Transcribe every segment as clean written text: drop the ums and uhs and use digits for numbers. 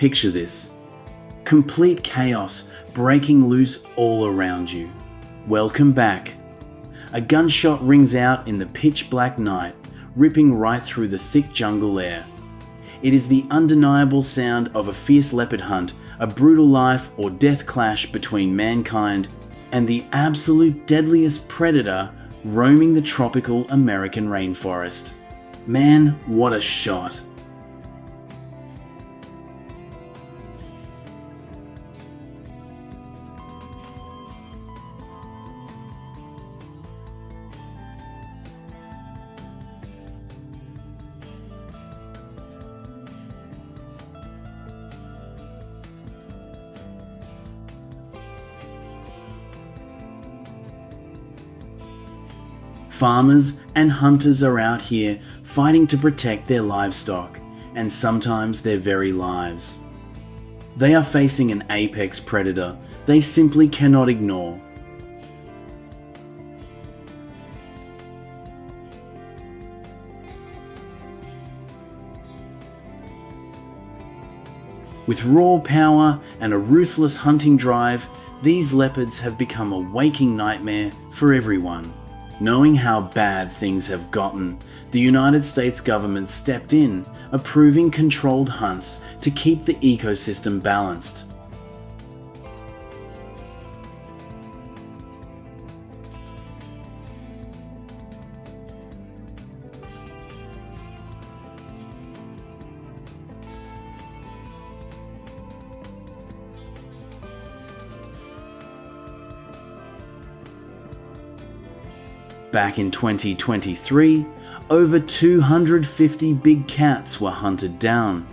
Picture this. Complete chaos breaking loose all around you. Welcome back. A gunshot rings out in the pitch black night, ripping right through the thick jungle air. It is the undeniable sound of a fierce leopard hunt, a brutal life or death clash between mankind and the absolute deadliest predator roaming the tropical American rainforest. Man, what a shot! Farmers and hunters are out here fighting to protect their livestock, and sometimes their very lives. They are facing an apex predator they simply cannot ignore. With raw power and a ruthless hunting drive, these leopards have become a waking nightmare for everyone. Knowing how bad things have gotten, the United States government stepped in, approving controlled hunts to keep the ecosystem balanced. Back in 2023, over 250 big cats were hunted down.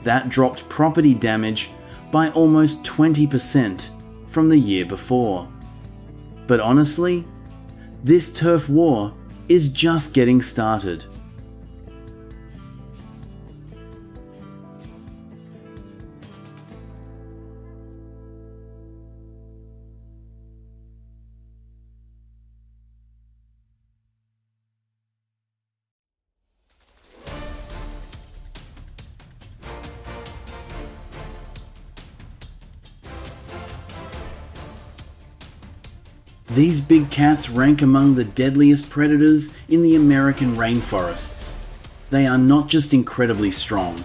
That dropped property damage by almost 20% from the year before. But honestly, this turf war is just getting started. These big cats rank among the deadliest predators in the American rainforests. They are not just incredibly strong,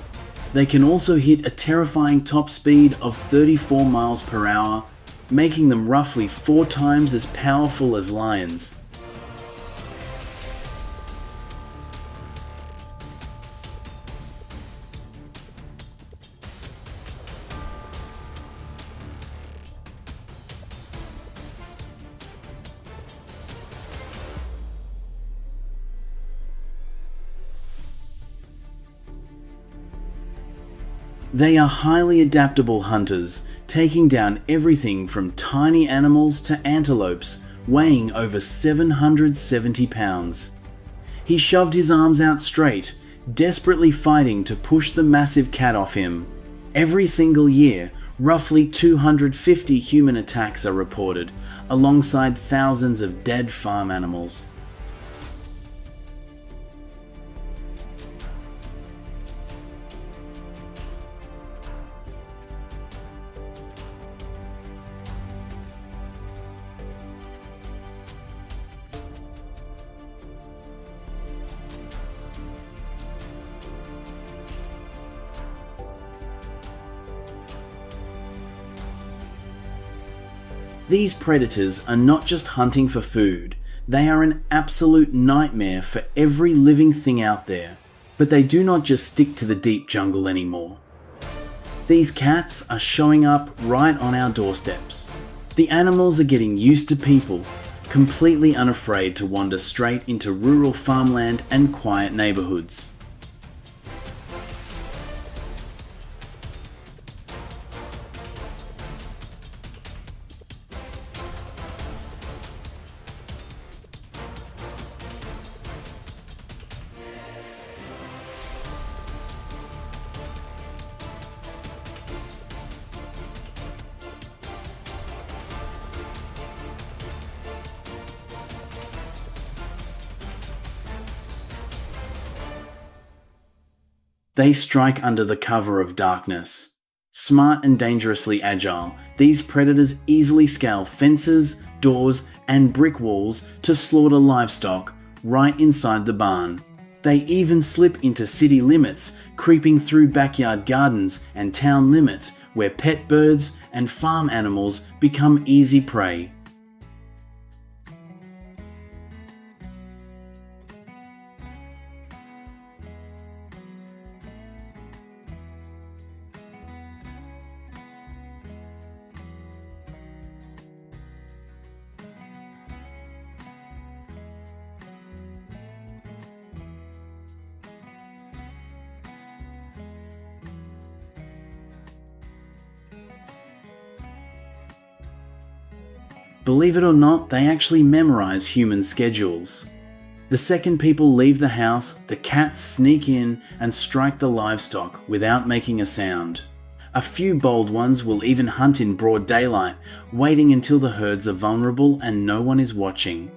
they can also hit a terrifying top speed of 34 miles per hour, making them roughly 4 times as powerful as lions. They are highly adaptable hunters, taking down everything from tiny animals to antelopes weighing over 770 pounds. He shoved his arms out straight, desperately fighting to push the massive cat off him. Every single year, roughly 250 human attacks are reported, alongside thousands of dead farm animals. These predators are not just hunting for food, they are an absolute nightmare for every living thing out there. But they do not just stick to the deep jungle anymore. These cats are showing up right on our doorsteps. The animals are getting used to people, completely unafraid to wander straight into rural farmland and quiet neighborhoods. They strike under the cover of darkness, Smart and dangerously agile, these predators easily scale fences, doors, and brick walls to slaughter livestock right inside the barn. They even slip into city limits, creeping through backyard gardens and town limits where pet birds and farm animals become easy prey. Believe it or not, they actually memorize human schedules. The second people leave the house, the cats sneak in and strike the livestock without making a sound. A few bold ones will even hunt in broad daylight, waiting until the herds are vulnerable and no one is watching.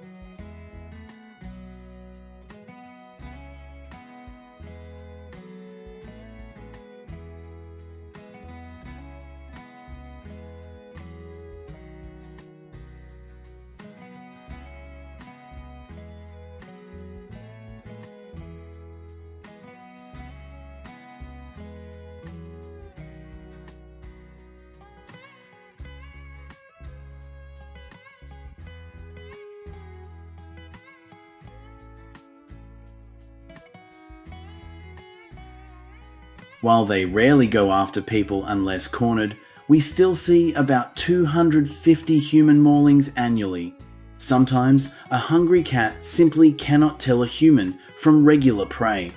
While they rarely go after people unless cornered, we still see about 250 human maulings annually. Sometimes, a hungry cat simply cannot tell a human from regular prey.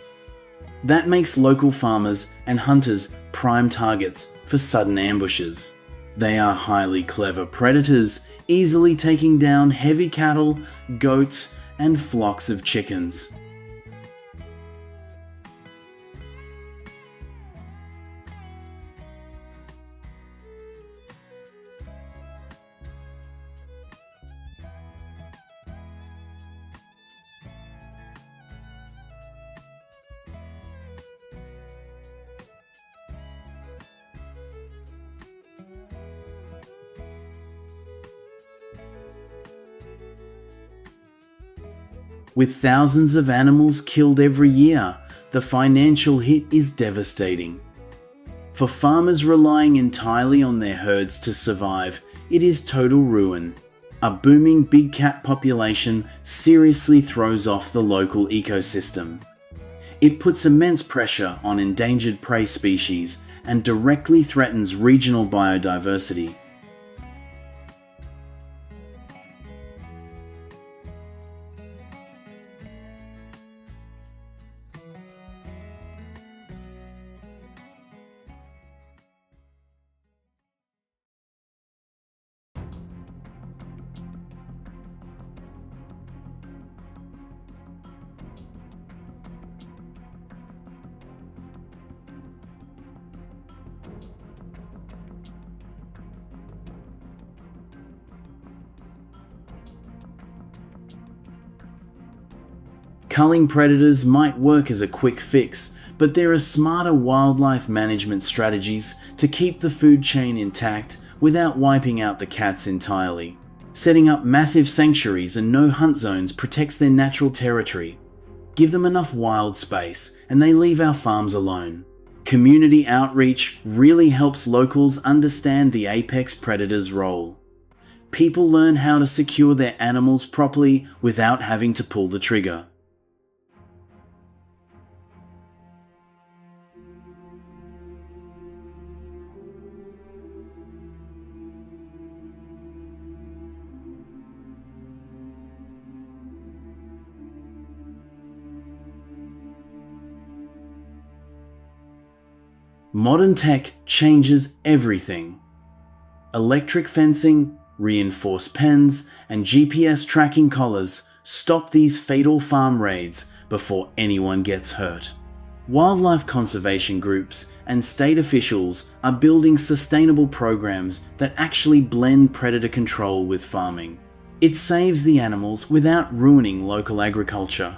That makes local farmers and hunters prime targets for sudden ambushes. They are highly clever predators, easily taking down heavy cattle, goats, and flocks of chickens. With thousands of animals killed every year, the financial hit is devastating. For farmers relying entirely on their herds to survive, it is total ruin. A booming big cat population seriously throws off the local ecosystem. It puts immense pressure on endangered prey species and directly threatens regional biodiversity. Culling predators might work as a quick fix, but there are smarter wildlife management strategies to keep the food chain intact without wiping out the cats entirely. Setting up massive sanctuaries and no hunt zones protects their natural territory. Give them enough wild space and they leave our farms alone. Community outreach really helps locals understand the apex predator's role. People learn how to secure their animals properly without having to pull the trigger. Modern tech changes everything. Electric fencing, reinforced pens, and GPS tracking collars stop these fatal farm raids before anyone gets hurt. Wildlife conservation groups and state officials are building sustainable programs that actually blend predator control with farming. It saves the animals without ruining local agriculture.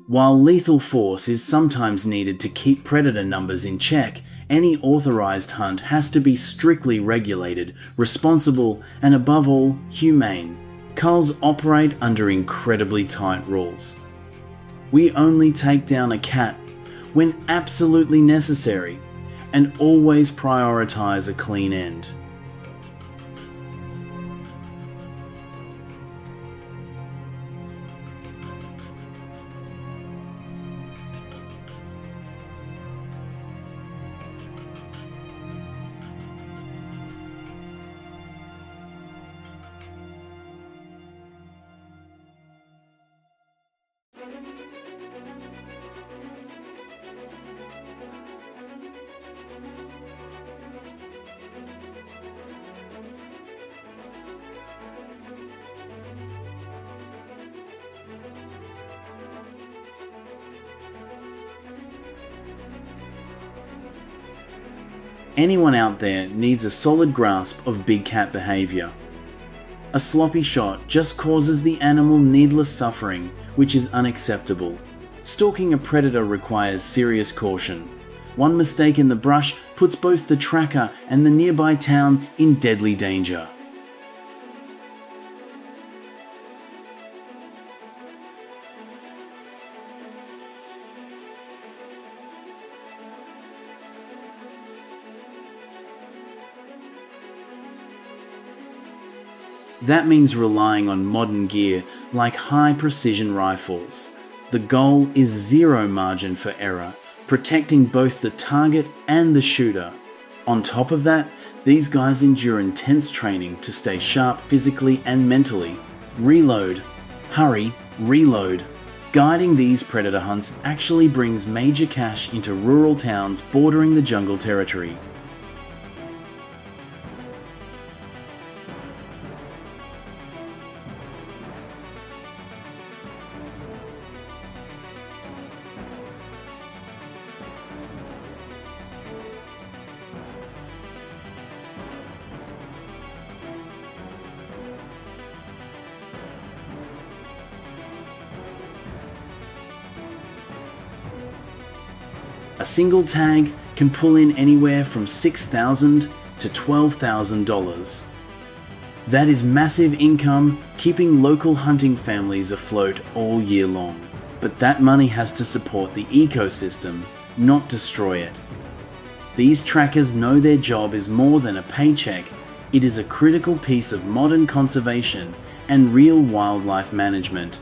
While lethal force is sometimes needed to keep predator numbers in check, any authorized hunt has to be strictly regulated, responsible, and above all, humane. Culls operate under incredibly tight rules. We only take down a cat when absolutely necessary, and always prioritize a clean end. Anyone out there needs a solid grasp of big cat behavior. A sloppy shot just causes the animal needless suffering, which is unacceptable. Stalking a predator requires serious caution. One mistake in the brush puts both the tracker and the nearby town in deadly danger. That means relying on modern gear like high-precision rifles. The goal is zero margin for error, protecting both the target and the shooter. On top of that, these guys endure intense training to stay sharp physically and mentally. Reload, hurry, reload. Guiding these predator hunts actually brings major cash into rural towns bordering the jungle territory. A single tag can pull in anywhere from $6,000 to $12,000. That is massive income, keeping local hunting families afloat all year long. But that money has to support the ecosystem, not destroy it. These trackers know their job is more than a paycheck. It is a critical piece of modern conservation and real wildlife management.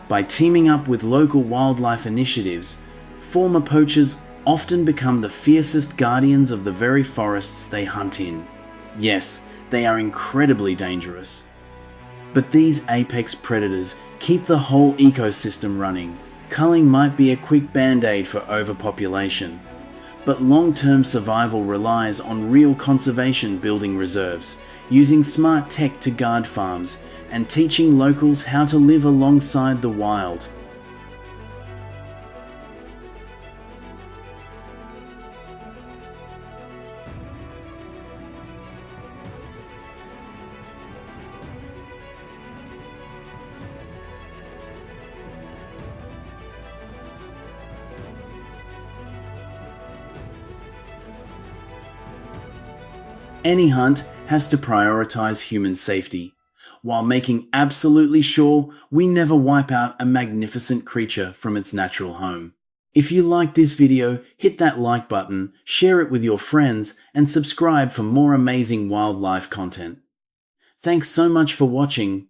By teaming up with local wildlife initiatives, former poachers often become the fiercest guardians of the very forests they hunt in. Yes, they are incredibly dangerous. But these apex predators keep the whole ecosystem running. Culling might be a quick band-aid for overpopulation, but long-term survival relies on real conservation building reserves, using smart tech to guard farms, and teaching locals how to live alongside the wild. Any hunt has to prioritize human safety, while making absolutely sure we never wipe out a magnificent creature from its natural home. If you liked this video, hit that like button, share it with your friends, and subscribe for more amazing wildlife content. Thanks so much for watching.